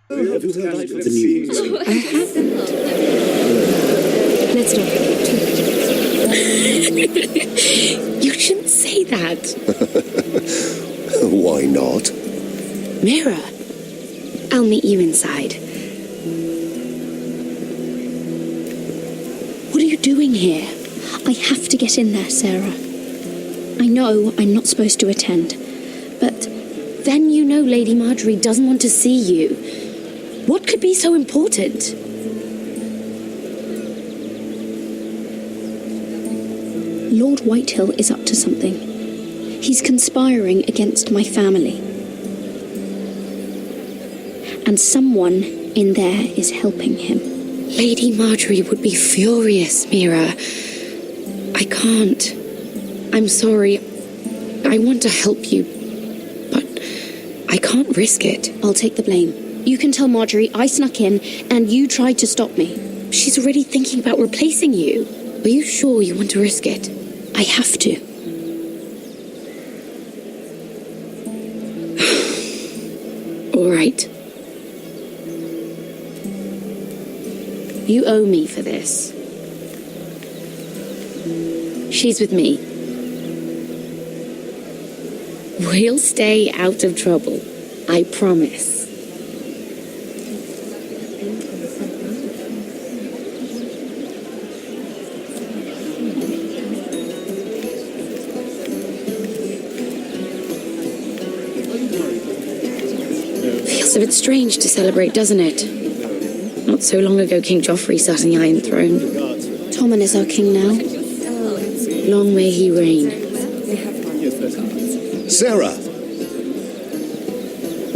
Have you heard the news? I haven't. Let's not repeat too much. You shouldn't say that. Why not? Mira, I'll meet you inside. What are you doing here? I have to get in there, Sarah. I know I'm not supposed to attend, but Then you know Lady Marjorie doesn't want to see you. What could be so important? Lord Whitehill is up to something. He's conspiring against my family. And someone in there is helping him. Lady Marjorie would be furious, Mira. I can't. I'm sorry. I want to help you, but I can't risk it. I'll take the blame. You can tell Marjorie I snuck in and you tried to stop me. She's already thinking about replacing you. Are you sure you want to risk it? I have to. All right. You owe me for this. She's with me. We'll stay out of trouble. I promise. Feels a bit strange to celebrate, doesn't it? Not so long ago, King Joffrey sat on the Iron Throne. Tommen is our king now. Long may he reign. Sarah!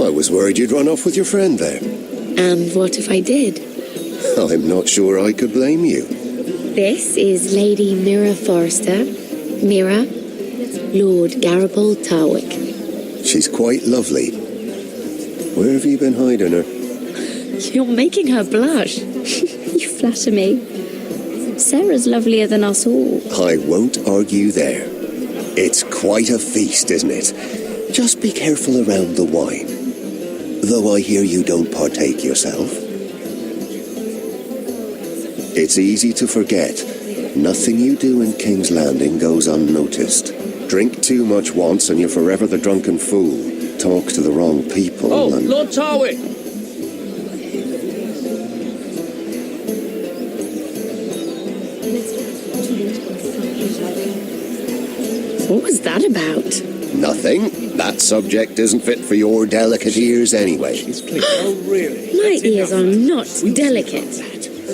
I was worried you'd run off with your friend there. And what if I did? I'm not sure I could blame you. This is Lady Mira Forrester. Mira, Lord Garibald Tarwick. She's quite lovely. Where have you been hiding her? You're making her blush. You flatter me. Sarah's lovelier than us all. I won't argue there. It's quite a feast, isn't it? Just be careful around the wine. Though I hear you don't partake yourself. It's easy to forget. Nothing you do in King's Landing goes unnoticed. Drink too much once and you're forever the drunken fool. Talk to the wrong people and... Lord Tarwick! What was that about? Nothing. That subject isn't fit for your delicate ears anyway. Oh, really? My ears are not delicate.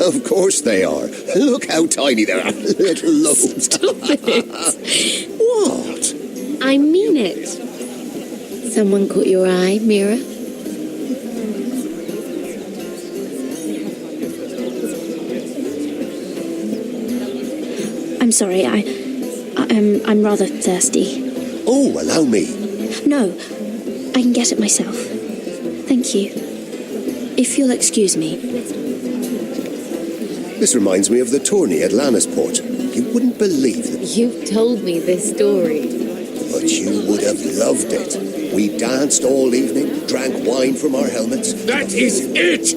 Of course they are. Look how tiny they are. Little lobes. Stop it. What? I mean it. Someone caught your eye, Mira? I'm sorry, I'm rather thirsty. Oh, allow me. No, I can get it myself. Thank you. If you'll excuse me. This reminds me of the tourney at Lannisport. You wouldn't believe it. You've told me this story. But you would have loved it. We danced all evening, drank wine from our helmets. That is it!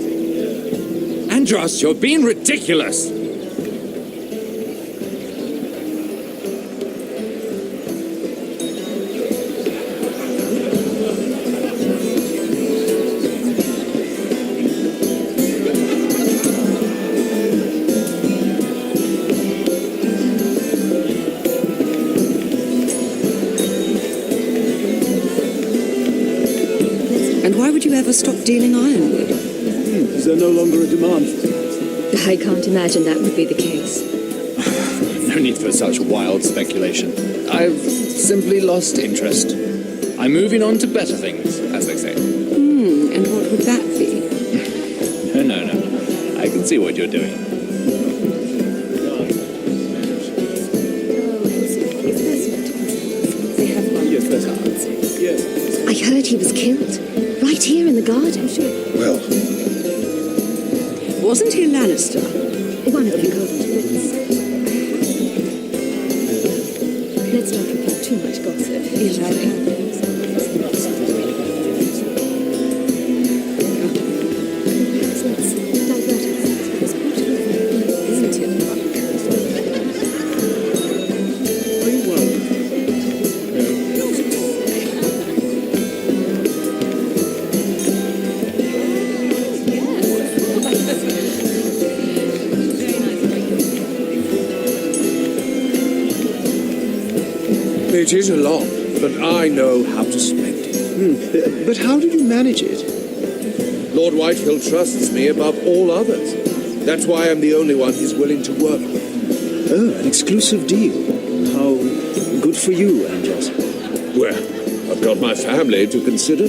Andros, you're being ridiculous. Stop dealing ironwood. Is there no longer a demand? I can't imagine that would be the case. No need for such wild speculation. I've simply lost interest. I'm moving on to better things, as they say. And what would that be? No. I can see what you're doing. I heard he was killed. Right here in the garden. Well... Wasn't he a Lannister? One of the Golden Twins. Let's not repeat too much gossip. Yes, I have. It is a lot, but I know how to spend it. But how did you manage it? Lord Whitehill trusts me above all others. That's why I'm the only one he's willing to work with. Oh, an exclusive deal. How good for you, Andros. Well, I've got my family to consider.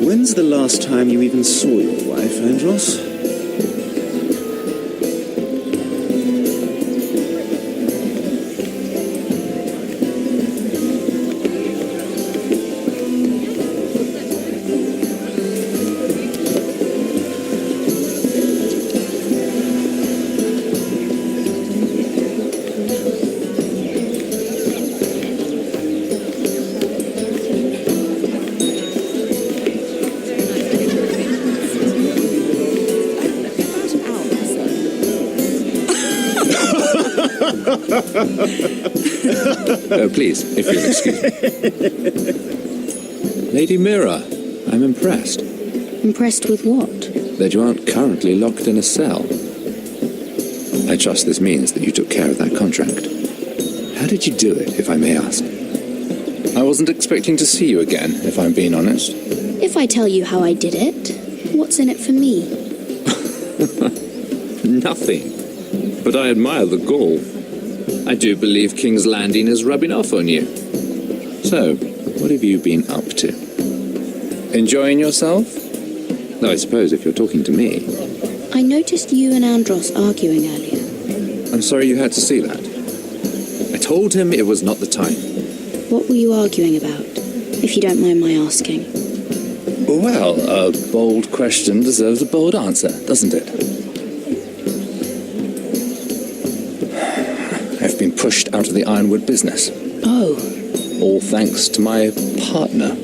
When's the last time you even saw your wife, Andros? Please, if you'll excuse me. Lady Mira, I'm impressed. Impressed with what? That you aren't currently locked in a cell. I trust this means that you took care of that contract. How did you do it, if I may ask? I wasn't expecting to see you again, if I'm being honest. If I tell you how I did it, what's in it for me? Nothing. But I admire the gall. I do believe King's Landing is rubbing off on you. So, what have you been up to? Enjoying yourself? Though I suppose if you're talking to me. I noticed you and Andros arguing earlier. I'm sorry you had to see that. I told him it was not the time. What were you arguing about, if you don't mind my asking? Well, a bold question deserves a bold answer, doesn't it? I've been pushed out of the ironwood business. Oh. All thanks to my partner.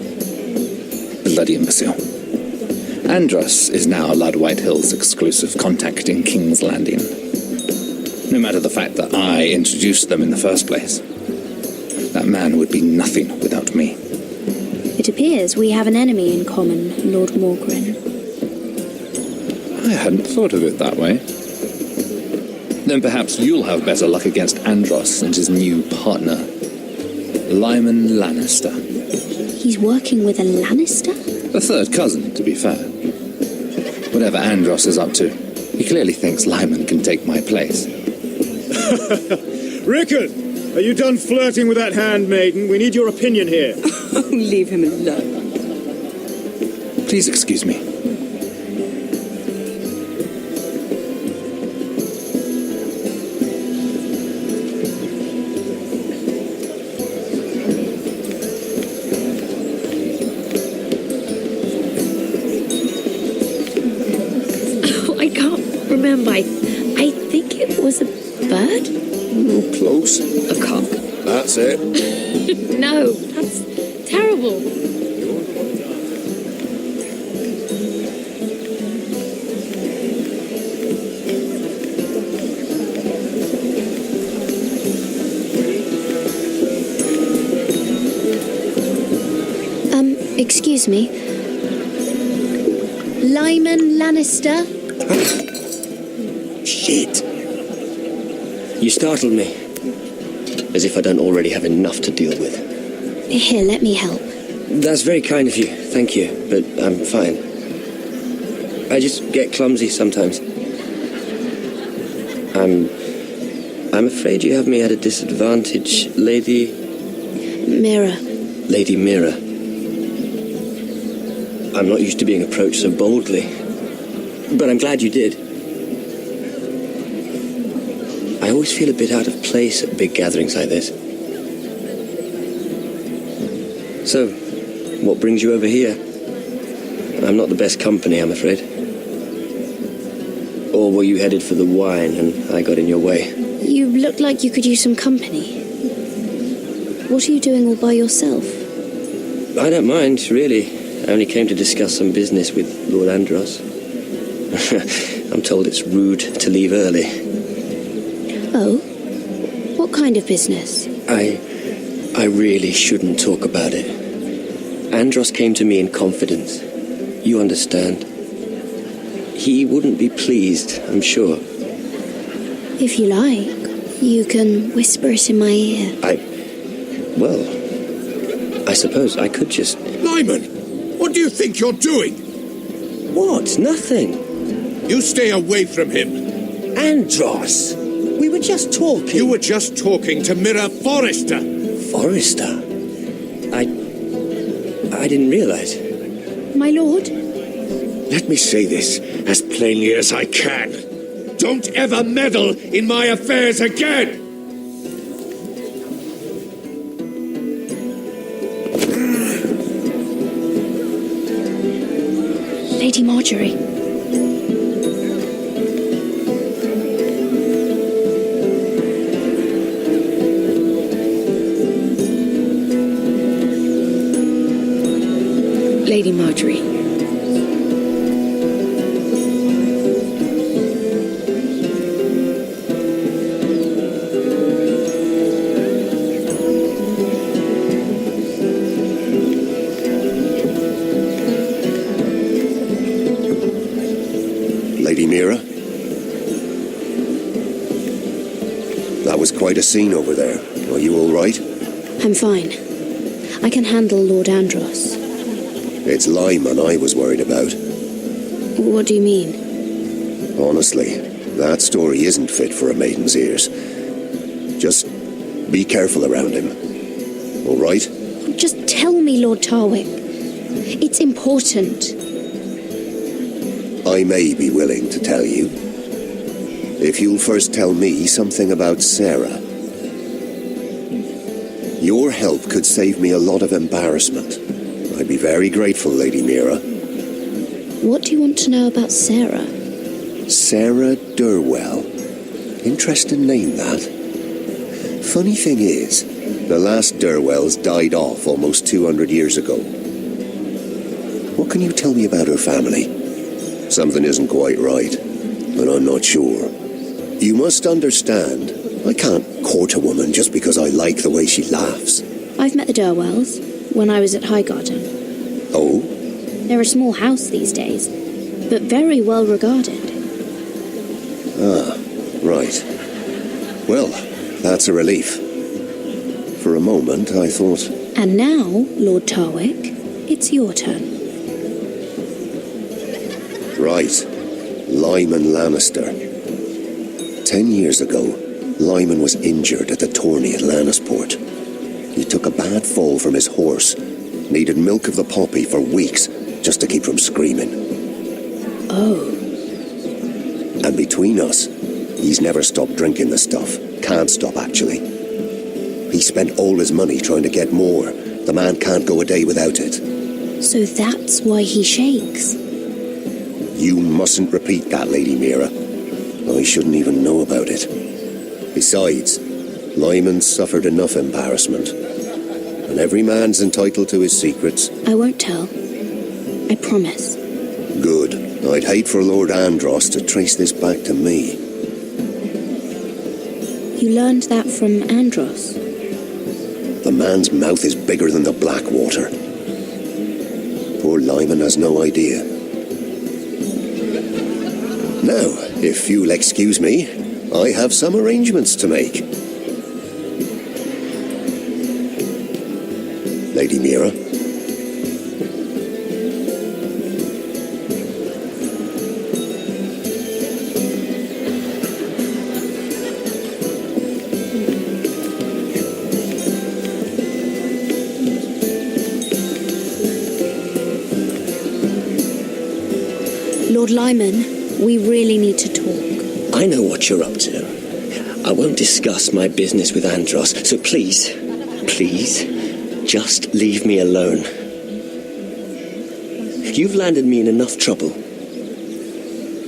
Bloody imbecile. Andros is now Lord Whitehill's exclusive contact in King's Landing. No matter the fact that I introduced them in the first place. That man would be nothing without me. It appears we have an enemy in common, Lord Morgren. I hadn't thought of it that way. Then perhaps you'll have better luck against Andros and his new partner, Lyman Lannister. He's working with a Lannister? A third cousin, to be fair. Whatever Andros is up to, he clearly thinks Lyman can take my place. Rickard, are you done flirting with that handmaiden? We need your opinion here. Oh, leave him alone. Please excuse me. I can't remember. I think it was a bird? Close. A cock. That's it. No, that's terrible. Excuse me. Lyman Lannister? Shit. You startled me. As if I don't already have enough to deal with. Here, let me help. That's very kind of you, thank you, but I'm fine. I just get clumsy sometimes. I'm afraid you have me at a disadvantage, Lady Mira. Lady Mira. I'm not used to being approached so boldly, but I'm glad you did. I always feel a bit out of place at big gatherings like this. So, what brings you over here? I'm not the best company, I'm afraid. Or were you headed for the wine and I got in your way? You look like you could use some company. What are you doing all by yourself? I don't mind, really. I only came to discuss some business with Lord Andros. I'm told it's rude to leave early. Oh? What kind of business? I really shouldn't talk about it. Andros came to me in confidence. You understand. He wouldn't be pleased, I'm sure. If you like, you can whisper it in my ear. Well, I suppose I could just... Lyman, what do you think you're doing? What? Nothing. You stay away from him. Andros! We were just talking. You were just talking to Mira Forrester. Forrester? I didn't realize. My lord? Let me say this as plainly as I can. Don't ever meddle in my affairs again! Lady Marjorie. Lady Marjorie. Lady Mira? That was quite a scene over there. Are you all right? I'm fine. I can handle Lord Andros. It's Lyman I was worried about. What do you mean? Honestly, that story isn't fit for a maiden's ears. Just be careful around him. All right? Just tell me, Lord Tarwick. It's important. I may be willing to tell you. If you'll first tell me something about Sarah. Your help could save me a lot of embarrassment. I'd be very grateful, Lady Mira. What do you want to know about Sarah? Sarah Durwell. Interesting name, that. Funny thing is, the last Durwells died off almost 200 years ago. What can you tell me about her family? Something isn't quite right, but I'm not sure. You must understand, I can't court a woman just because I like the way she laughs. I've met the Durwells when I was at Highgarden. Oh? They're a small house these days, but very well regarded. Ah, right. Well, that's a relief. For a moment, I thought... And now, Lord Tarwick, it's your turn. Right. Lyman Lannister. 10 years ago, Lyman was injured at the tourney at Lannisport. He took a bad fall from his horse, needed milk of the poppy for weeks just to keep from screaming. Oh. And between us, he's never stopped drinking the stuff. Can't stop, actually. He spent all his money trying to get more. The man can't go a day without it. So that's why he shakes. You mustn't repeat that, Lady Mira. I shouldn't even know about it. Besides, Lyman suffered enough embarrassment. And every man's entitled to his secrets. I won't tell. I promise. Good. I'd hate for Lord Andros to trace this back to me. You learned that from Andros? The man's mouth is bigger than the Blackwater. Poor Lyman has no idea. Now, if you'll excuse me, I have some arrangements to make. Lady Mira? Lord Lyman, we really need to talk. I know what you're up to. I won't discuss my business with Andros, so please, just leave me alone. You've landed me in enough trouble.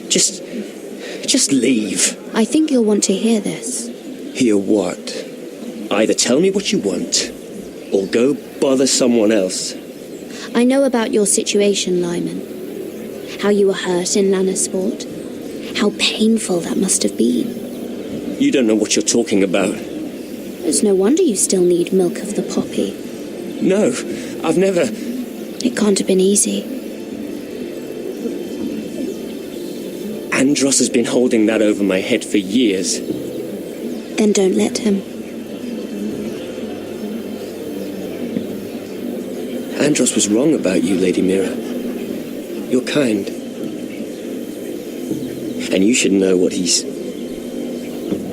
Just leave. I think you'll want to hear this. Hear what? Either tell me what you want, or go bother someone else. I know about your situation, Lyman. How you were hurt in Lannisport. How painful that must have been. You don't know what you're talking about. It's no wonder you still need milk of the poppy. No, I've never... It can't have been easy. Andros has been holding that over my head for years. Then don't let him. Andros was wrong about you, Lady Mira. You're kind. And you should know what he's...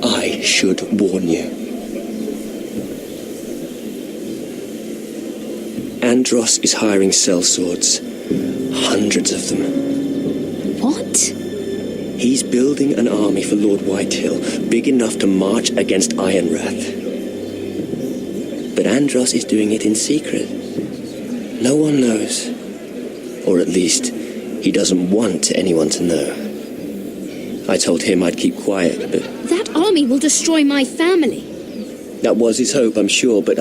I should warn you. Andros is hiring sellswords. Hundreds of them. What? He's building an army for Lord Whitehill, big enough to march against Ironrath. But Andros is doing it in secret. No one knows. Or at least, he doesn't want anyone to know. I told him I'd keep quiet, but... That army will destroy my family. That was his hope, I'm sure, but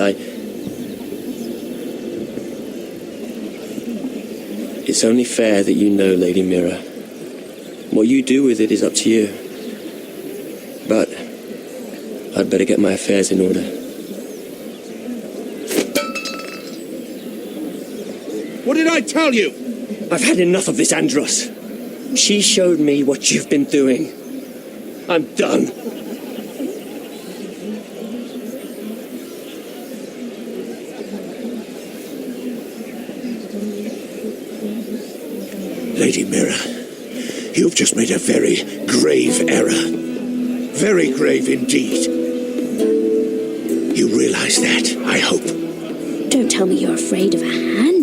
It's only fair that you know, Lady Mira. What you do with it is up to you. But I'd better get my affairs in order. What did I tell you? I've had enough of this, Andros. She showed me what you've been doing. I'm done. Lady Mira, you've just made a very grave error. Very grave indeed. You realize that, I hope. Don't tell me you're afraid of a hand